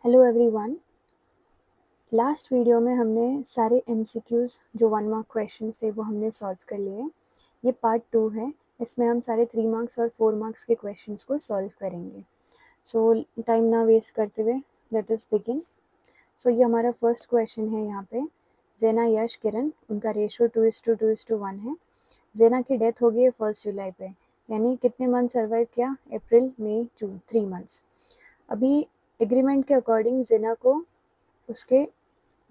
Hello everyone. Last video में हमने सारे एमसीक्यूज़ जो 1 मार्क क्वेश्चंस थे वो हमने सॉल्व कर लिए। ये पार्ट 2 है। इसमें हम सारे 3 मार्क्स और 4 मार्क्स के क्वेश्चंस को सॉल्व करेंगे। सो टाइम ना वेस्ट करते हुए लेट अस बिगिन। सो ये हमारा फर्स्ट क्वेश्चन है। यहाँ पे जेना, यश, किरण, उनका रेशियो 2:1 है। जेना की डेथ हो गई है 1 जुलाई पे, यानी कितने मंथ सर्वाइव किया? अप्रैल, मई, जून, 3 मंथ्स। अभी एग्रीमेंट के अकॉर्डिंग जेना को उसके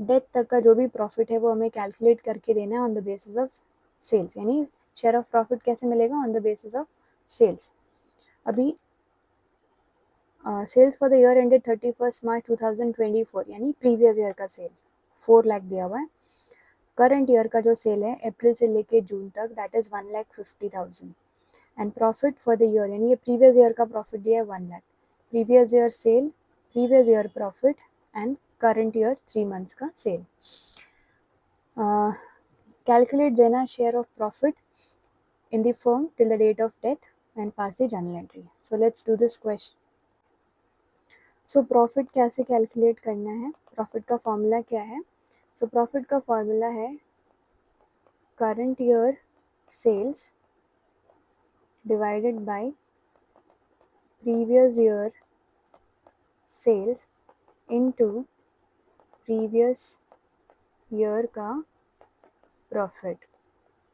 डेथ तक का जो भी प्रॉफिट है वो हमें कैलकुलेट करके देना है on the basis of sales, यानी शेयर ऑफ प्रॉफिट कैसे मिलेगा? On the basis of sales. अभी sales for the year ended 31 March 2024, यानी प्रीवियस ईयर का सेल 4 लाख दिया हुआ है। करंट ईयर का जो सेल है अप्रैल से लेके जून तक, that is 1,50,000। And profit for the year, यानी ये प्रीवियस ईयर का प्रॉफिट दिया है 1 lakh. Previous year cell, previous year profit and current year 3 months का cell. Calculate Zena's share of profit in the firm till the date of death and pass the journal entry. So let's do this question. So profit कैसे calculate करना है? Profit का formula क्या है? So profit का formula है current year sales divided by previous year sales into previous year का profit.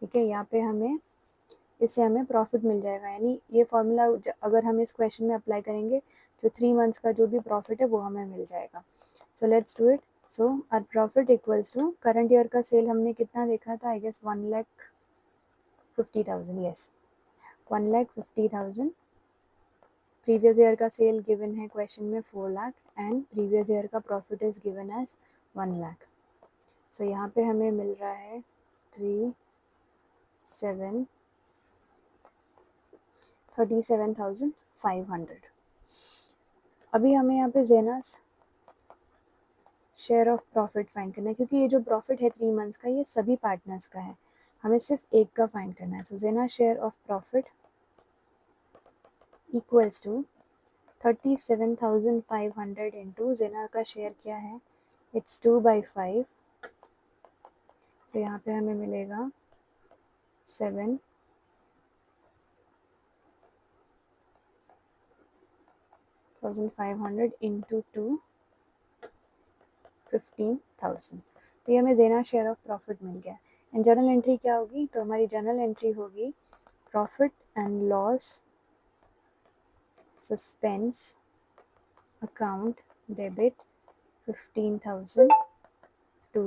ठीक है, यहाँ पे इससे हमें प्रॉफिट मिल जाएगा, यानी ये फॉर्मूला अगर हम इस क्वेश्चन में अप्लाई करेंगे तो 3 मंथ्स का जो भी प्रॉफिट है वो हमें मिल जाएगा। So let's do it. So our profit equals to, current year का सेल हमने कितना देखा था? I guess 1,50,000। Yes, 1,50,000। Previous year का सेल गिवन है क्वेश्चन में 4 लाख एंड प्रीवियस ईयर का profit is given as 1 lakh. So यहाँ पे हमें मिल रहा है 37,500। अभी हमें यहाँ पे genus share of profit find करना है, क्योंकि ये जो प्रॉफिट है 3 मंथ्स का ये सभी पार्टनर्स का है, हमें सिर्फ एक का फाइंड करना है। So Jena share of profit equals to 37,500 into Jena का शेयर क्या है? इट्स 2/5। तो यहाँ पे हमें मिलेगा 7,500 इंटू 2, 15,000। तो ये हमें जेना शेयर ऑफ प्रॉफिट मिल गया। एंड जर्नल एंट्री क्या होगी? तो हमारी जर्नल एंट्री होगी profit and loss suspense account debit 15,000 to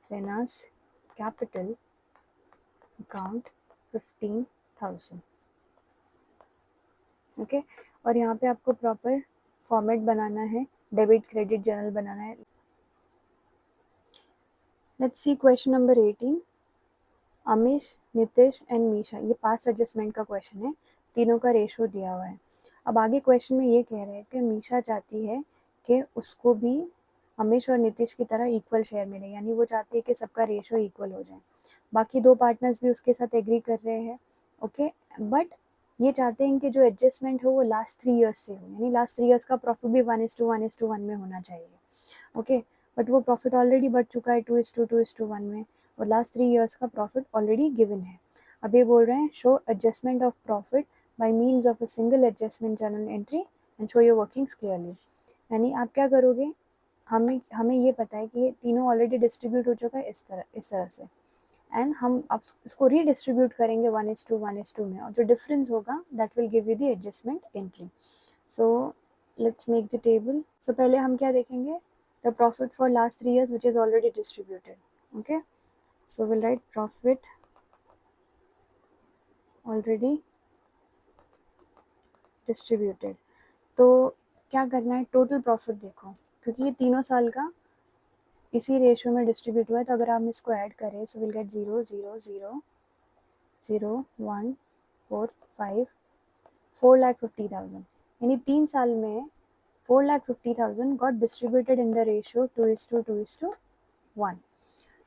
Zena's capital account 15,000। Okay, और यहाँ पे आपको प्रॉपर फॉर्मेट बनाना है, डेबिट क्रेडिट जर्नल बनाना है। Let's see question number 18। Amish, Nitish and Misha, ये पास्ट एडजस्टमेंट का क्वेश्चन है, तीनों का रेशो दिया हुआ है। अब आगे क्वेश्चन में ये कह रहे हैं कि मीशा चाहती है कि उसको भी अमीश और नितिश की तरह इक्वल शेयर मिले, यानी वो चाहती है कि सबका रेशो इक्वल हो जाए। बाकी 2 पार्टनर्स भी उसके साथ एग्री कर रहे हैं। ओके, बट ये चाहते हैं कि जो एडजस्टमेंट हो वो लास्ट 3 ईयर्स से हो, यानी लास्ट 3 ईयर्स का प्रॉफिट भी 1:1 में होना चाहिए। ओके, बट वो प्रॉफिट ऑलरेडी बढ़ चुका है 2:2 में, और लास्ट 3 ईयर्स का प्रॉफिट ऑलरेडी गिवन है। अब ये बोल रहे हैं show adjustment of profit by means of a single adjustment journal entry and show your workings clearly. यानी आप क्या करोगे? हमें ये पता है कि ये तीनों ऑलरेडी डिस्ट्रीब्यूट हो चुका है इस तरह से, एंड हम अब इसको रीडिस्ट्रीब्यूट करेंगे 1:1 में, और जो डिफरेंस होगा that will give you the adjustment entry. So let's make the table. सो पहले हम क्या देखेंगे? The profit for last 3 years which is already distributed. Okay, so will write profit already distributed. तो क्या करना है? टोटल प्रॉफिट देखो, क्योंकि ये तीनों साल का इसी रेशियो में डिस्ट्रीब्यूट हुआ है, तो अगर हम इसको ऐड करें सो विल गेट 0 0 0 0 1 4 5 4,50,000, यानी 3 साल में 4,50,000 got distributed in the ratio 2:1।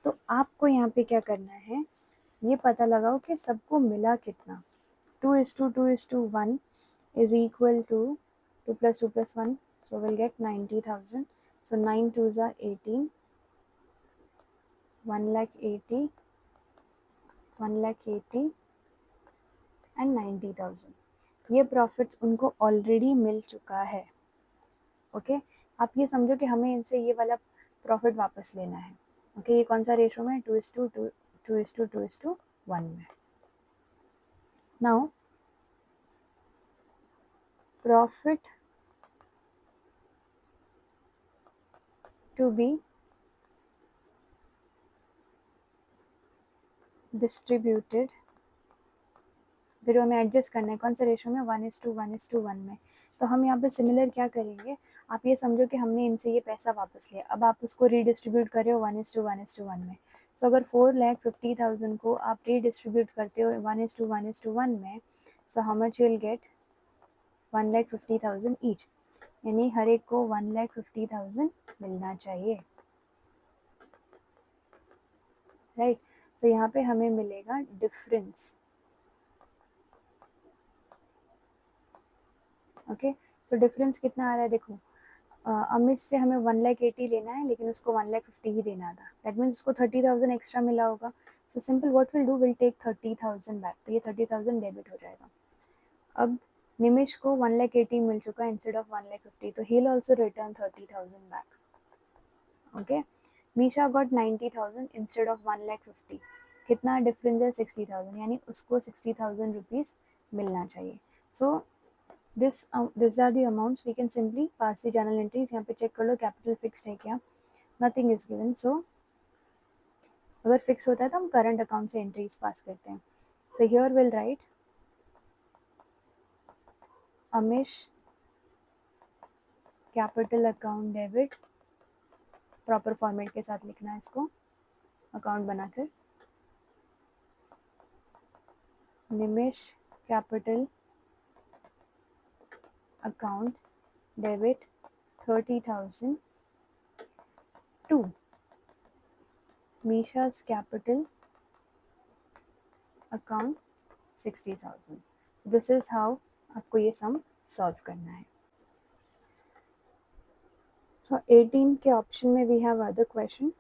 तो आपको यहाँ पे क्या करना है? ये पता लगाओ कि सबको मिला कितना। 2:1 is equal to 2 + 2 + 1 So we'll get 90,000. So 9 2s are 18, 1,80,000, 1,80,000 and 90,000. ये प्रॉफिट उनको ऑलरेडी मिल चुका है. ओके आप ये समझो कि हमें इनसे ये वाला प्रॉफिट वापस लेना है. ओके ये कौन सा रेशो में? 2:1 में. Now profit to be distributed, फिर हमें एडजस्ट करना है कौन सा रेशो में? 1:1 में. तो हम यहाँ पे सिमिलर क्या करेंगे, आप ये समझो कि हमने इनसे ये पैसा वापस लिया, अब आप उसको रीडिस्ट्रीब्यूट कर रहे हो 1:1 में. सो अगर 4,50,000 को आप रीडिस्ट्रीब्यूट करते हो 1:1 में, so how much you will get? 1,50,000 each, यानी हर एक को 1,50,000 मिलना चाहिए. राइट. तो यहाँ पे हमें मिलेगा डिफरेंस. ओके सो डिफरेंस कितना आ रहा है देखो. अमित से हमें 1,80,000 लेना है, लेकिन उसको 1,50,000 ही देना था. दैट मीन्स उसको 30,000 एक्स्ट्रा मिला होगा. So simple what will do, will take 30,000 back. तो ये 30,000 डेबिट हो जाएगा. अब निमिष को 1,80,000 मिल चुका है इंस्टेड ऑफ 1,50,000, तो he will also return 30,000 back. Okay Misha got 90,000 instead of 1,50,000. कितना डिफरेंस है? 60,000, यानी उसको 60,000 रुपीज़ मिलना चाहिए. So this are the amounts. We can simply pass the journal entries. यहाँ पे चेक कर लो कैपिटल फिक्स्ड है क्या? Nothing is given. सो अगर फिक्स होता है तो हम करंट अकाउंट से एंट्रीज पास करते हैं. So here will write Amish capital account debit, proper format के साथ लिखना है इसको अकाउंट बनाकर. Nimish capital account debit 30,000 to Misha's capital account 60,000. This is how आपको ये सम सॉल्व करना है. So 18 के ऑप्शन में we have other question.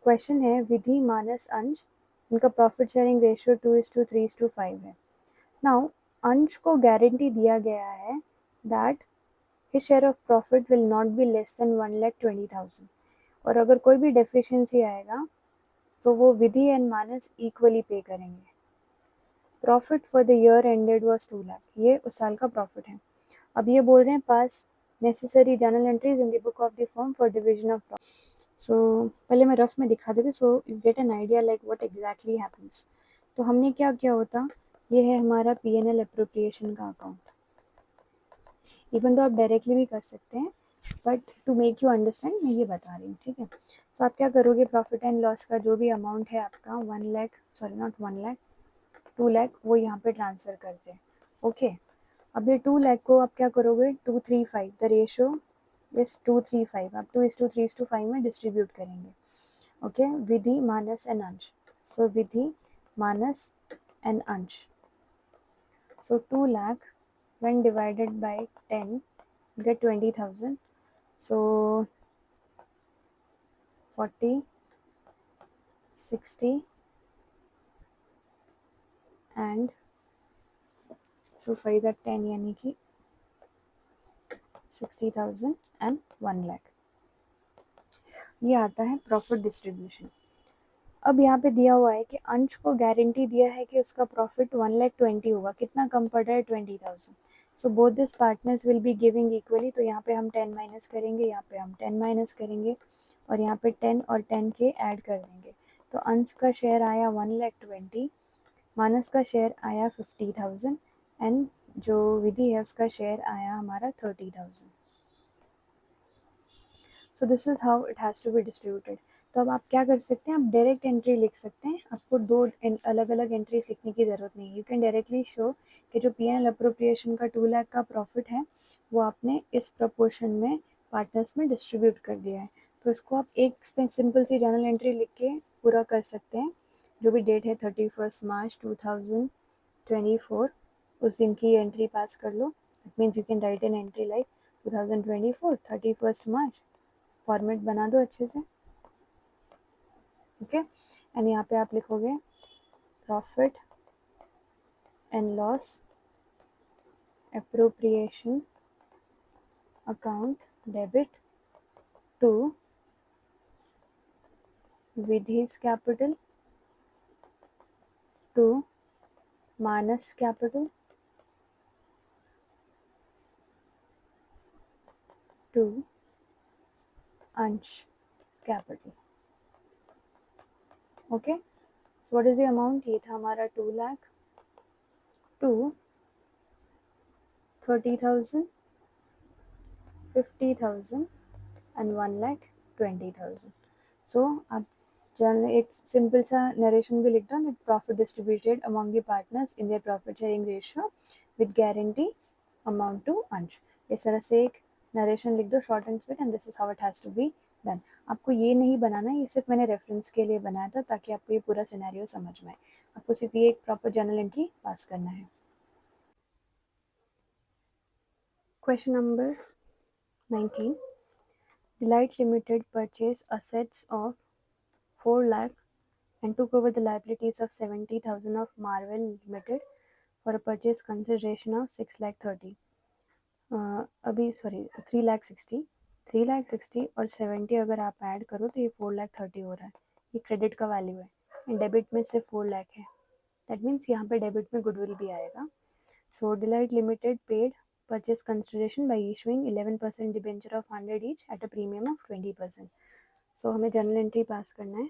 Question है विधि मानस अंश, इनका प्रॉफिट शेयरिंग रेशियो 2:3:5 है. नाउ अंश को गारंटी दिया गया है that his share of profit will not be less than 1,20,000. और अगर कोई भी डेफिशिएंसी आएगा तो वो विधि एंड मानस इक्वली पे करेंगे. Profit for the year ended was 2 lakh. ये उस साल का प्रॉफिट है. अब ये बोल रहे हैं pass necessary journal entries in the book of the firm for division of profit. So पहले मैं रफ में दिखा देती so you get an idea like what exactly happens. तो हमने क्या किया होता, ये है हमारा P&L अप्रोप्रिएशन का अकाउंट. इवन तो आप डायरेक्टली भी कर सकते हैं, but to make you understand मैं ये बता रही हूँ. ठीक है. सो आप क्या करोगे, प्रॉफिट एंड लॉस का जो भी अमाउंट है आपका 1 लाख, सॉरी नॉट 1 लाख, 2 लाख, वो यहाँ पे ट्रांसफ़र करते हैं. ओके अब ये 2 लाख को आप क्या करोगे, 2:3:5 द रेशो इज 2:3:5. आप 2:3:5 में डिस्ट्रीब्यूट करेंगे. ओके विधि मानस एंड अंश. सो विधि मानस एंड अंश. सो 2 lakh when divided by 10 get 20,000. So 40, 60 and 2 5 are 10 यानी कि 60,000 and 1 लाख. ये आता है प्रॉफिट डिस्ट्रीब्यूशन. अब यहाँ पे दिया हुआ है कि अंश को गारंटी दिया है कि उसका प्रॉफिट 1,20,000 होगा. कितना कम पड़ रहा है? 20,000. So both this partners will be giving equally. तो यहाँ पे हम 10 माइनस करेंगे, यहाँ पे हम 10 माइनस करेंगे और यहाँ पे 10 और 10 के ऐड कर देंगे. तो अंश का शेयर आया 1,20,000, मानस का शेयर आया 50,000 एंड जो विधि है उसका शेयर आया हमारा 30,000. So this is how it has to be distributed. तो अब आप क्या कर सकते हैं, आप डायरेक्ट एंट्री लिख सकते हैं. आपको दो अलग अलग एंट्रीज लिखने की ज़रूरत नहीं है. यू कैन डायरेक्टली शो कि जो P&L अप्रोप्रिएशन का 2 लाख का प्रॉफिट है वो आपने इस प्रपोर्शन में पार्टनर्स में डिस्ट्रीब्यूट कर दिया है. तो इसको आप एक सिंपल सी जर्नल एंट्री लिख के पूरा कर सकते हैं. जो भी डेट है 31 मार्च 2024 उस दिन की एंट्री पास कर लो. That means you can write an entry like 2024 31 March, format बना दो अच्छे से, ओके। एंड यहाँ पे आप लिखोगे profit and loss appropriation account debit to Vidhi's capital to Manas capital to Ansh capital. Okay, so what is the amount? ये था हमारा 2 लाख to 30,000, 50,000 and 1,20,000. So आप जनरल एक सिंपल सा नरेशन भी लिख दो, net profit distributed among the partners in their profit sharing ratio with guarantee amount to Ansh. इस तरह से एक नरेशन लिख दो short and sweet, and this is how it has to be done. आपको ये नहीं बनाना, ये सिर्फ मैंने रेफरेंस के लिए बनाया था ताकि आपको ये पूरा सिनेरियो समझ में आए। आपको सिर्फ ये एक प्रॉपर जर्नल एंट्री पास करना है। Question number 19, Delight Limited purchased assets of 4 lakh and took over the liabilities of 70,000 of Marvel Limited for a purchase consideration of 6 lakh 30. अभी सॉरी 3 lakh 60, 3 lakh 60 और 70 अगर आप ऐड करो तो ये 4 lakh 30 हो रहा है। ये क्रेडिट का वैल्यू है एंड डेबिट में सिर्फ 4 lakh है। दैट मीन्स यहाँ पे डेबिट में गुडविल भी आएगा। So Delight Limited paid purchase consideration by issuing 11% debenture of 100 each at a premium of 20%. So हमें जर्नल एंट्री पास करना है,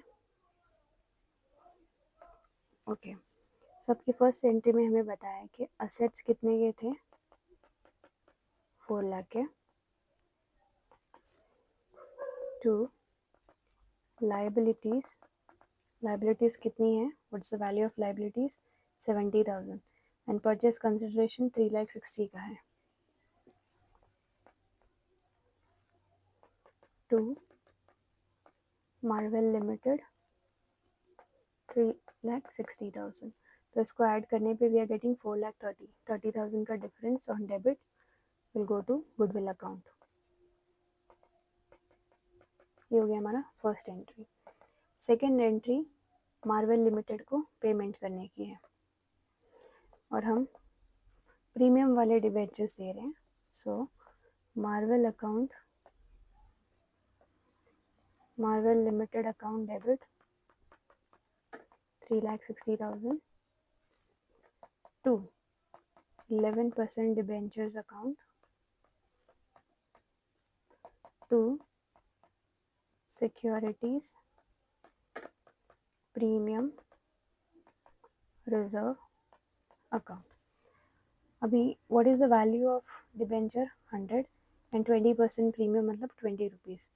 ओके। सो आपकी फर्स्ट एंट्री में हमें बताया कि असेट्स कितने के थे, 4 लाख के, टू लाइबिलिटीज, लाइबिलिटीज कितनी है, what's the value of liabilities, 70,000 and purchase consideration 3 lakh 60 का है, टू मार्वेल लिमिटेड 3 लाख 60,000। तो इसको ऐड करने पे वी आर गेटिंग 4 लाख 30,000 का difference on debit will go to goodwill account. ये हो गया हमारा first entry. Second entry Marvel Limited को पेमेंट करने की है और हम प्रीमियम वाले डिबेंचर्स दे रहे हैं। So Marvel account, Marvel Limited account debit 3,60,000 to 11% debentures account to securities premium reserve account. अभी what is the value of debenture, 100 and 20% premium मतलब 20 रुपीज़।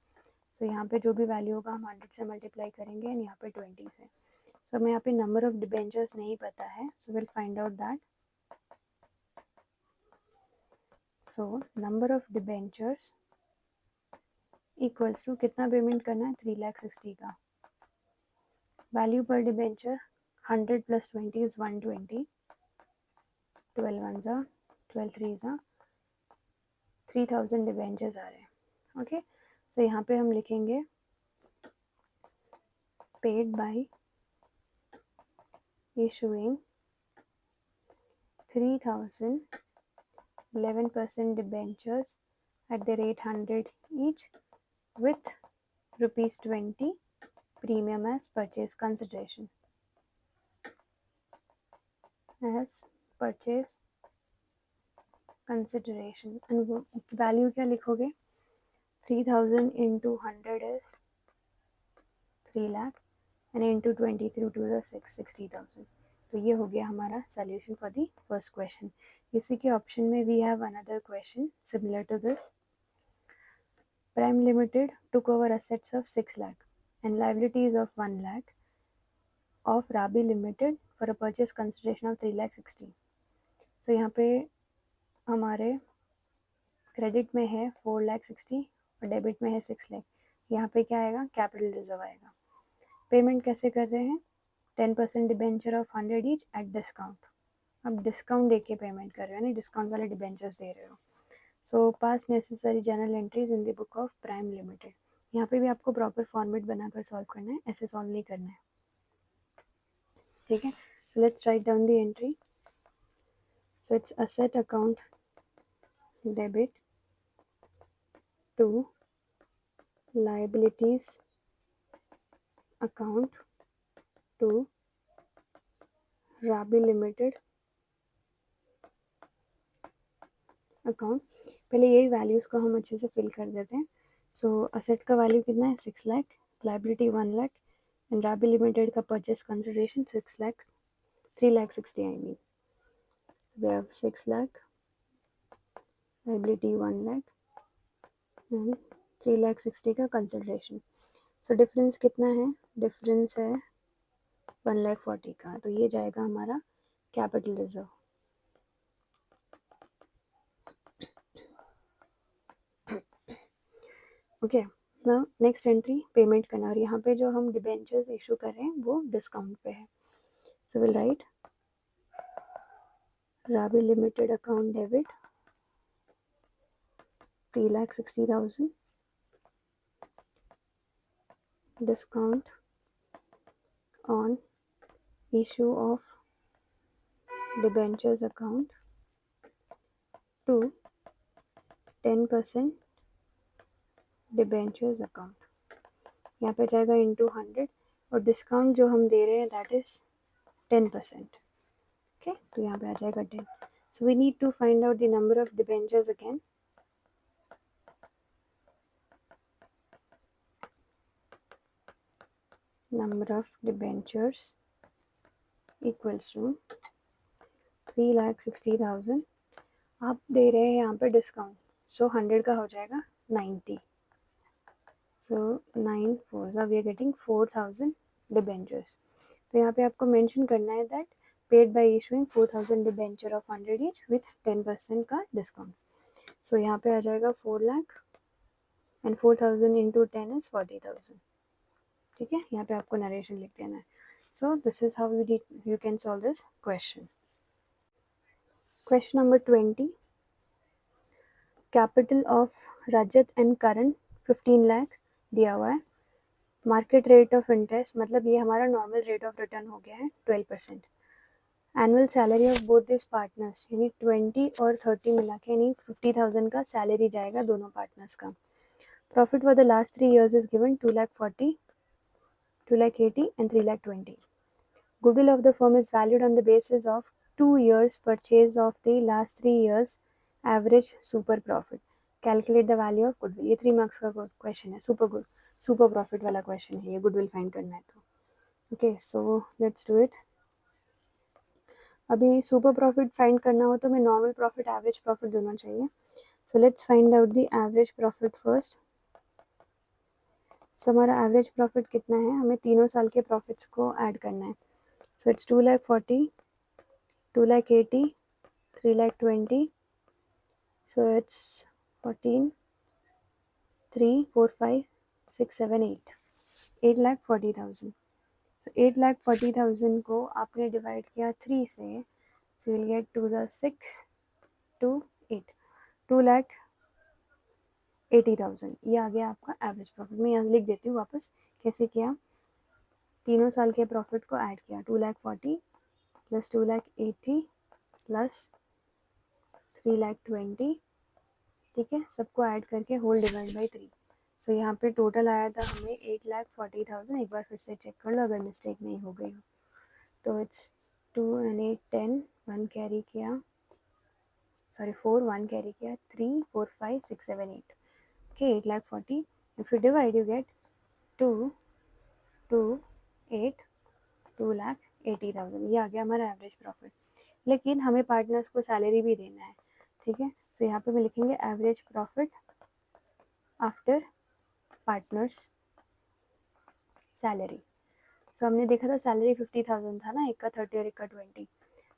सो यहाँ पे जो भी वैल्यू होगा हम 100 से मल्टीप्लाई करेंगे एंड यहाँ पे 20 से। सो हमें यहाँ पे नंबर ऑफ डिबेंचर्स नहीं पता है, so will find out that. So number of debentures equals to कितना पेमेंट करना है, 3,60,000 का। वैल्यू पर डिबेंचर 100 + 20 इज 120, 12 1 जा 12 3 जा 3,000 डिबेंचर्स आ रहे हैं, ओके। तो यहाँ पे हम लिखेंगे paid by issuing 3,000 11% debentures at the rate 100 each with ₹20 premium as purchase consideration. As purchase consideration and value क्या लिखोगे, 3,000 into 100 is 3 lakh and into 20 through 2 is 60,000. तो ये हो गया हमारा solution for the first question. इसी के ऑप्शन में we have another question similar to this. Prime Limited took over assets of 6 lakh and liabilities of 1 lakh of Rabi Limited for a purchase consideration of 3,60,000. So यहाँ पे हमारे credit में है 4,60,000 और debit में है 6 लाख। यहाँ पे क्या आएगा, कैपिटल रिजर्व आएगा। पेमेंट कैसे कर रहे हैं, 10% debenture of 100 each at discount. अब डिस्काउंट दे के पेमेंट कर रहे हो, यानी डिस्काउंट वाले डिबेंचर्स दे रहे हो। So pass necessary journal entries in the book of Prime Limited. यहाँ पे भी आपको प्रॉपर फॉर्मेट बनाकर सॉल्व करना है, ऐसे सॉल्व नहीं करना है, ठीक है। Let's write down the entry. So it's asset account debit to liabilities account to Rabi Limited account. पहले यही वैल्यूज़ को हम अच्छे से फिल कर देते हैं। सो असेट का वैल्यू कितना है 6 lakh, liability 1 lakh and Rabi Limited का purchase consideration 6 lakh 3 lakh 60 I mean we have 6 lakh liability 1 lakh and 3 lakh 60 का कंसिडरेशन। सो डिफरेंस कितना है, डिफरेंस है 1 लाख 40 का, तो ये जाएगा हमारा capital reserve. Okay, now next entry payment करना, और यहाँ पे जो हम डिबेंचर्स इशू कर रहे हैं वो डिस्काउंट पे है। So will write Rabi Limited account debit 3,60,000 discount on issue of debentures account to 10% debentures account. यहाँ पे जाएगा इंटू 100 और डिस्काउंट जो हम दे रहे हैं दैट इज 10%। ओके, तो यहाँ पे आ जाएगा 10। So we need to find out the number of debentures again. Number of debentures equals to 3,60,000। आप दे रहे हैं यहाँ पे डिस्काउंट, सो 100 का हो जाएगा 90। सो 9 4 वी आर गेटिंग 4,000 डिबेंचर्स। तो यहाँ पे आपको मेंशन करना है that paid by issuing 4,000 debenture of 100 each with 10% का डिस्काउंट। सो यहाँ पे आ जाएगा 4 लाख एंड 4,000 इंटू 10 इज 40,000। ठीक है, यहाँ पे आपको नरेशन लिख देना है। So this is how you can solve this question. Question number 20, capital of Rajat and Karan 15 lakh दिया हुआ है। मार्केट रेट ऑफ इंटरेस्ट, मतलब ये हमारा नॉर्मल रेट ऑफ रिटर्न हो गया है 12%। Annual salary of both this partners, यानी 20 और 30 मिला के यानी 50,000 का सैलरी जाएगा दोनों पार्टनर्स का। Profit for the last 3 years is given 2,40,000, 2,80,000 and 3,20,000. Goodwill of the firm is valued on the basis of 2 years purchase of the last 3 years average super profit. Calculate the value of goodwill. ये 3 marks का question है, super profit वाला question है, ये goodwill find करना है तो। Okay, so let's do it. अभी सुपर प्रॉफिट फाइंड करना हो तो हमें नॉर्मल प्रॉफिट एवरेज प्रॉफिट दोनों चाहिए। So let's find out the average profit first. So हमारा एवरेज प्रॉफिट कितना है, हमें तीनों साल के प्रॉफिट्स को ऐड करना है। So it's 2,40,000, 2,80,000, 3,20,000. So it's 14, 3, 4, 5, 6, 7, 8. 8,40,000. So 8,40,000 को आपने डिवाइड किया 3 से, so you'll get 2 the 6, 2, 8. 2,80,000 ये आ गया आपका एवरेज प्रॉफिट। मैं यहाँ लिख देती हूँ वापस कैसे किया। तीनों साल के प्रॉफिट को ऐड किया, 2,40,000 प्लस 2,80,000 प्लस 3,20,000, ठीक है, सबको ऐड करके होल डिवाइड बाई 3। सो यहाँ पे टोटल आया था हमें 8,40,000। एक बार फिर से चेक कर लो अगर मिस्टेक नहीं हो गई हो तो। इट्स 2 and 8 10, 1 कैरी किया, सॉरी 4, 1 कैरी किया, 3, 4, 5, 6, 7, 8। Okay, 8,40,000 if you divide you get 2, 2, 8, 2,80,000। ये आ गया हमारा एवरेज प्रॉफिट। लेकिन हमें पार्टनर्स को सैलरी भी देना है, ठीक है। सो यहाँ पे मैं लिखेंगे average profit after partners salary. सो हमने देखा था सैलरी 50,000 था ना, एक का 30 और एक का 20।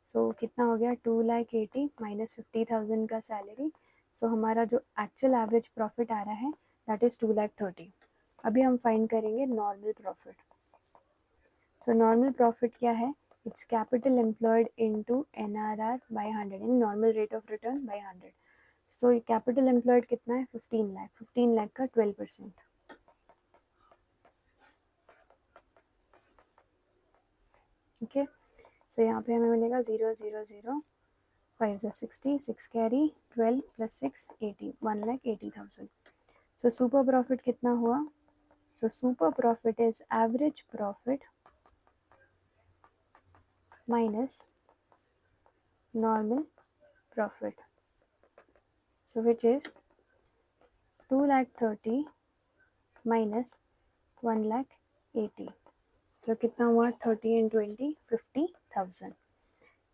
सो कितना हो गया 2,80,000 माइनस 50,000 का सैलरी। सो हमारा जो एक्चुअल एवरेज प्रॉफिट आ रहा है दैट इज़ 2,30,000। अभी हम फाइंड करेंगे normal profit. So normal profit क्या है, it's capital employed into NRR by 100, यानी normal rate of return by 100। So capital employed कितना है 15 लाख, 15 लाख का 12%। ओके, सो यहाँ पे हमें मिलेगा 0 0 0 5 ज़ा 60, 6 कैरी, 12 + 6 80, 1,80,000। सो सुपर प्रॉफिट कितना हुआ? So super profit is average profit minus normal profit, so which is 2,30,000 minus 1,80,000. So कितना हुआ? 30 and 20 50,000.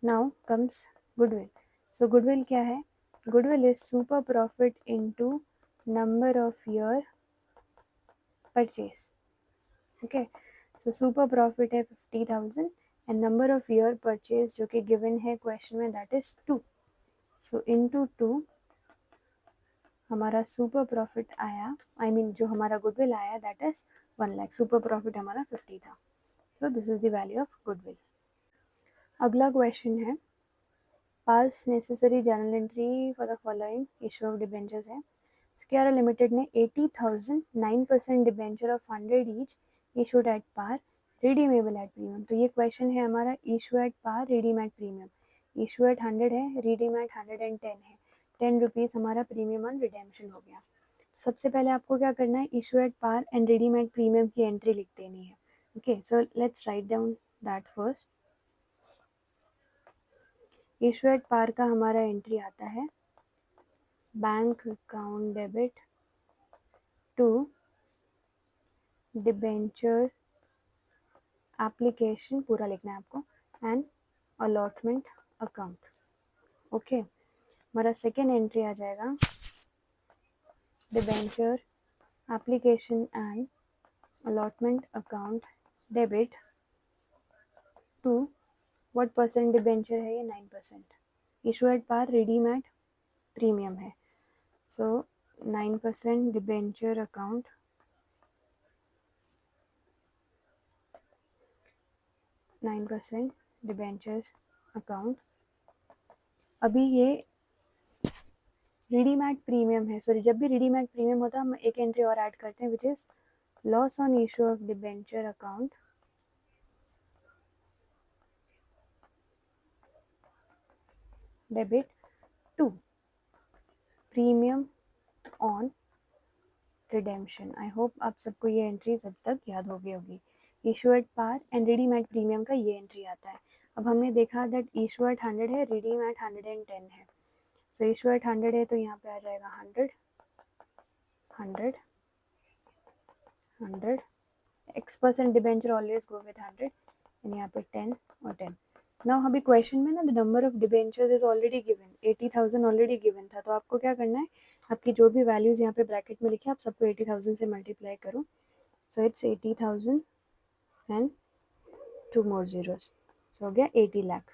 Now comes goodwill. So goodwill क्या है? Goodwill is super profit into number of year purchase. Okay, so super profit है 50,000 and number of year purchase जो कि given है question में that is 2. So into 2 हमारा सुपर प्रॉफिट आया, जो हमारा गुडविल आया that is 1 lakh, super profit हमारा 50 था। So this is the value of goodwill. अगला क्वेश्चन है pass necessary journal entry for the following issue of debentures है। स्क्वायर लिमिटेड ने 80,000 9% debenture of 100 each issued at par redeemable at premium. तो ये question है हमारा issue at par redeem at premium. Issue at 100 है, redeem at 110 है, 10 rupees हमारा premium on redemption हो गया। सबसे पहले आपको क्या करना है, issue at par and redeem at premium की एंट्री लिख देनी है। Okay, so let's write down that first. Issue at par का हमारा एंट्री आता है bank account debit to debenture application, पूरा लिखना है आपको, एंड अलॉटमेंट अकाउंट। ओके, हमारा सेकेंड एंट्री आ जाएगा debenture application and allotment account debit to what percent debenture है ये 9%। Issue at par redeem at premium है, सो 9% डिबेंचर अकाउंट 9% डिबेंचर्स अकाउंट। अभी ये रिडीम एट प्रीमियम है, सॉरी जब भी रिडीम एट प्रीमियम होता है हम एक एंट्री और ऐड करते हैं which is loss on issue of debenture account debit to premium on redemption. I hope आप सबको ये एंट्रीज अब तक याद हो गई होगी। Issue at par and redeem at premium का ये एंट्री आता है। अब हमने देखा दैट इशू एट 100 है, रिडीम एट 110 है। सो इशू एट 100 है तो यहाँ पे आ जाएगा 100 100 100 X% debenture always go with 100 and यहाँ पे 10 और 10। नाउ अभी क्वेश्चन में ना the number of debentures is already given, 80,000 already given था, तो आपको क्या करना है, आपकी जो भी वैल्यूज यहाँ पे ब्रैकेट में लिखे आप सबको 80,000 से मल्टीप्लाई करो। So it's 80,000 and 2 more zeros, सो हो गया 80 लाख।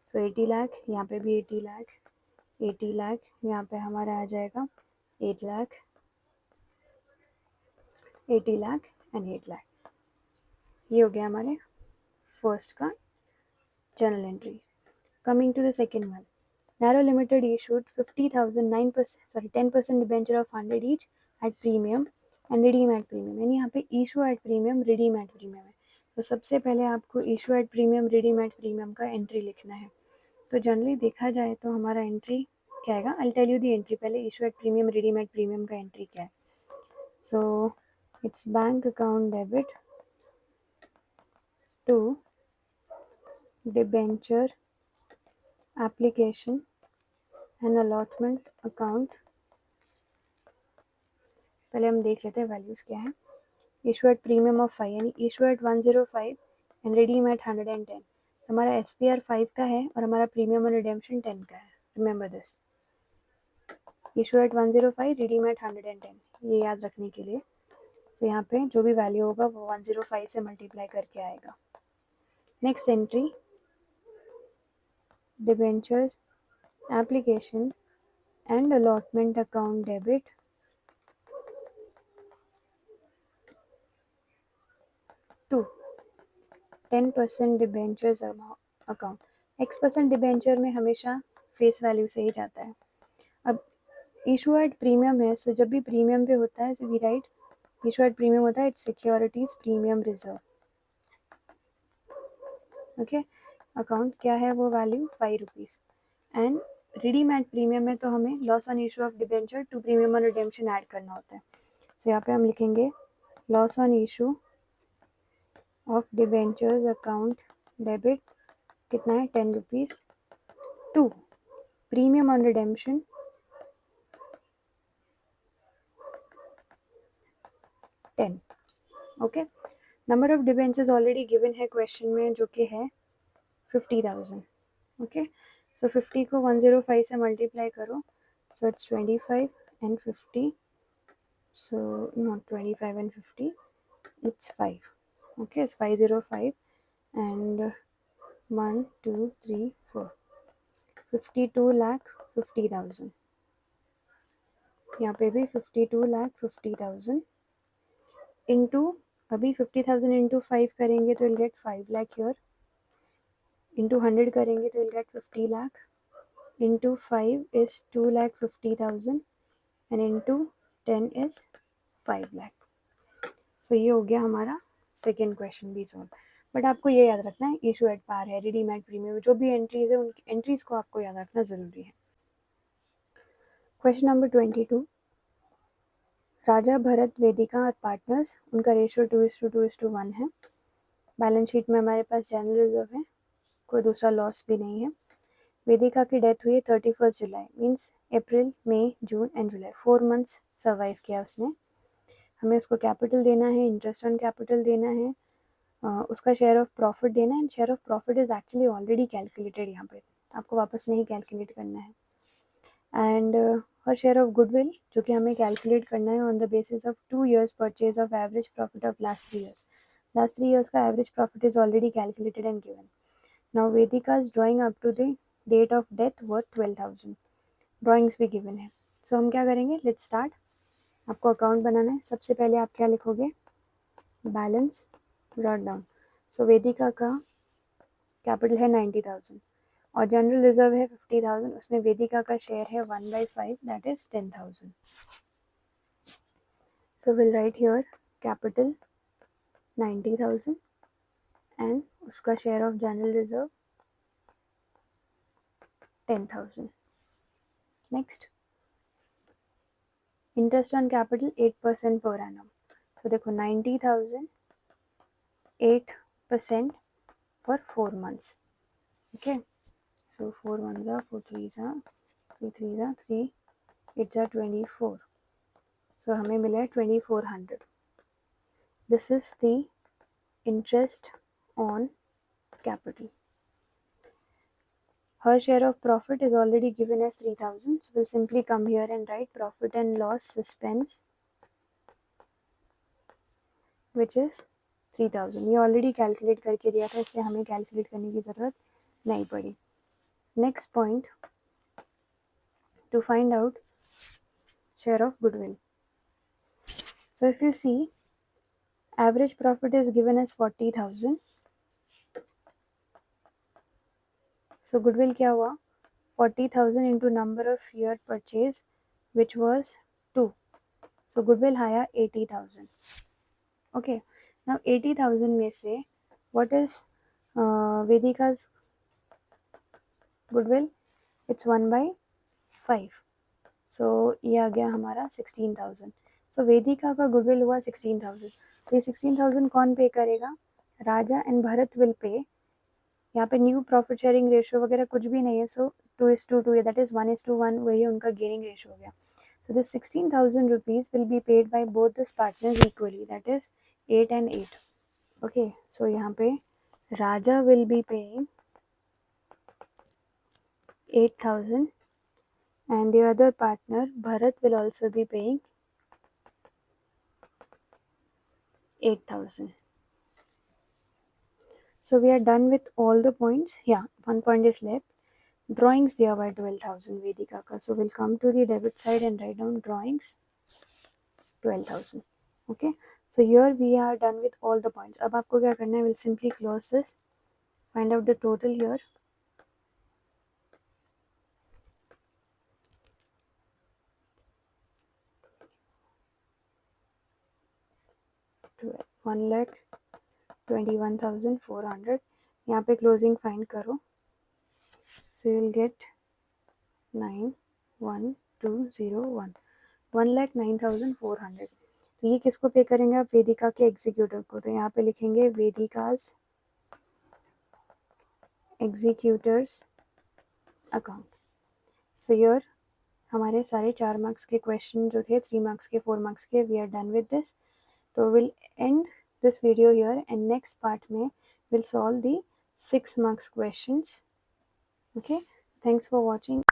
सो 80 लाख, यहाँ पे भी 80 लाख, 80 लाख, यहाँ पे हमारा आ जाएगा 8 लाख, 80 लाख एंड 8 लाख। ये हो गया हमारे फर्स्ट का journal entries. Coming to the second one, Narrow Limited issued 50,000 10% debenture of 100 each at premium and redeem at premium। यानी यहाँ पे issue at premium, redeem at premium है। तो सबसे पहले आपको issue at premium, redeem at premium का entry लिखना है। तो जनरली देखा जाए तो हमारा एंट्री क्या आएगा, I'll tell you the entry, पहले issue at premium, redeem at premium का एंट्री क्या है। So it's bank account debit to debenture application and allotment account. पहले हम देख लेते हैं वैल्यूज़ क्या है। इशू एट प्रीमियम ऑफ 5 यानी issue at 105 and redeem at 110। हमारा SPR 5 का है और हमारा प्रीमियम और रिडेम्पशन 10 का है। Remember this, issue at 105, redeem at 110, ये याद रखने के लिए। तो यहाँ पे जो भी वैल्यू होगा वो 105 से मल्टीप्लाई करके आएगा। Next entry debentures application and allotment account debit to 10% debentures account. X% debenture में हमेशा फेस वैल्यू से ही जाता है। अब इशू एट प्रीमियम है, सो जब भी प्रीमियम पे होता है we write issue at premium होता है, it's securities premium reserve. Okay, account क्या है वो value 5 rupees. And redeem at premium में तो हमें loss on issue of debenture to premium on redemption add करना होता है. सो यहाँ पे हम लिखेंगे loss on issue of debentures account debit कितना है 10 rupees to premium on redemption 10. Okay, number of debentures already given है क्वेश्चन में जो कि है 50,000. ओके, सो 50 को 105 से मल्टीप्लाई करो, so it's 25 and 50. So not 25 and 50, it's 5. Okay, it's 505 and 1 2 3 4 52,50,000. यहाँ पे भी 52,50,000 इंटू अभी 50,000 इंटू 5 करेंगे तो will get 5 lakh here, into 100 करेंगे तो will get 50 lakh, into 5 is 2,50,000 and into 10 is 5 lakh. So ये हो गया हमारा सेकेंड क्वेश्चन भी सॉल्व. बट आपको ये याद रखना है इशू एट पार है, रिडीम एट प्रीमियम, जो भी एंट्रीज है उनकी एंट्रीज को आपको याद रखना ज़रूरी है. Question number 22. राजा, भरत, वेदिका और पार्टनर्स, उनका रेशियो 2:2:1 है. बैलेंस शीट में हमारे पास जनरल रिजर्व है, कोई दूसरा लॉस भी नहीं है. वेदिका की डेथ हुई 31 July, means April, May, June and July, 4 months survive किया उसने. हमें उसको कैपिटल देना है, इंटरेस्ट ऑन कैपिटल देना है, उसका शेयर ऑफ प्रॉफिट देना है. And share of profit is actually already calculated, यहाँ पे आपको वापस नहीं कैलकुलेट करना है. And her share of goodwill जो कि हमें कैलकुलेट करना है on the basis of 2 years purchase of average profit of last 3 years. Last 3 years का average profit is already calculated and given. Now वेदिका's drawing up to the date of death worth 12,000. Drawings भी given है. सो हम क्या करेंगे, let's start. आपको account बनाना है. सबसे पहले आप क्या लिखोगे, बैलेंस ब्रॉट डाउन. सो वेदिका का कैपिटल है 90,000 और जनरल रिजर्व है 50,000. उसमें वेदिका का शेयर है 1/5, that is 10,000. So will write here capital 90,000 and उसका share of general reserve 10,000. Next, interest on capital 8% per annum. तो देखो 90,000 8% for 4 months. Okay, so 4 1s are 4 3s are 3 3s are 3 8s are 24. So हमें मिला है 2400. This is the interest on capital. Her share of profit is already given as 3,000. So we'll simply come here and write profit and loss suspense, which is 3,000. ये already calculate करके दिया था, इसलिए हमें calculate करने की ज़रूरत नहीं पड़ी. Next point, to find out share of goodwill. So if you see, average profit is given as 40,000. So goodwill क्या हुआ, 40,000 into number of year purchase, which was 2. So goodwill आया 80,000. Okay, now 80,000 में से what is Vedika's goodwill? It's 1/5. So ये आ गया हमारा 16,000. So वेदिका का goodwill हुआ 16,000. तो ये 16,000 कौन पे करेगा, राजा एंड भरत विल पे. यहाँ पे न्यू प्रॉफिट शेयरिंग रेशियो वगैरह कुछ भी नहीं है. सो 2:2, दैट इज 1:1, वही उनका गेनिंग रेशियो हो गया. So this 16,000 rupees will be paid by both this partners equally, that is 8 and 8. Okay, so यहाँ पे Raja will be paying 8,000 and the other partner Bharat will also be paying 8,000. So we are done with all the points. Yeah, one point is left. Drawings दिया हुआ है 12,000 वेदिका का. So we'll come to the debit side and write down drawings 12,000. Okay, so here we are done with all the points. अब आपको क्या करना है, we'll simply close this, find out the total here. 1,21,400. यहाँ पे क्लोजिंग फाइंड करो. So you'll get 91201. 1,09,400. तो ये किसको पे करेंगे आप? वेदिका के एग्जीक्यूटर को. तो यहाँ पे लिखेंगे वेदिकाज एग्जीक्यूटर्स अकाउंट. सो हियर हमारे सारे 4 मार्क्स के क्वेश्चन जो थे, 3 मार्क्स के, 4 मार्क्स के, we are done with this. तो will end this video here, and next part में we'll solve the 6 marks questions. Okay, thanks for watching.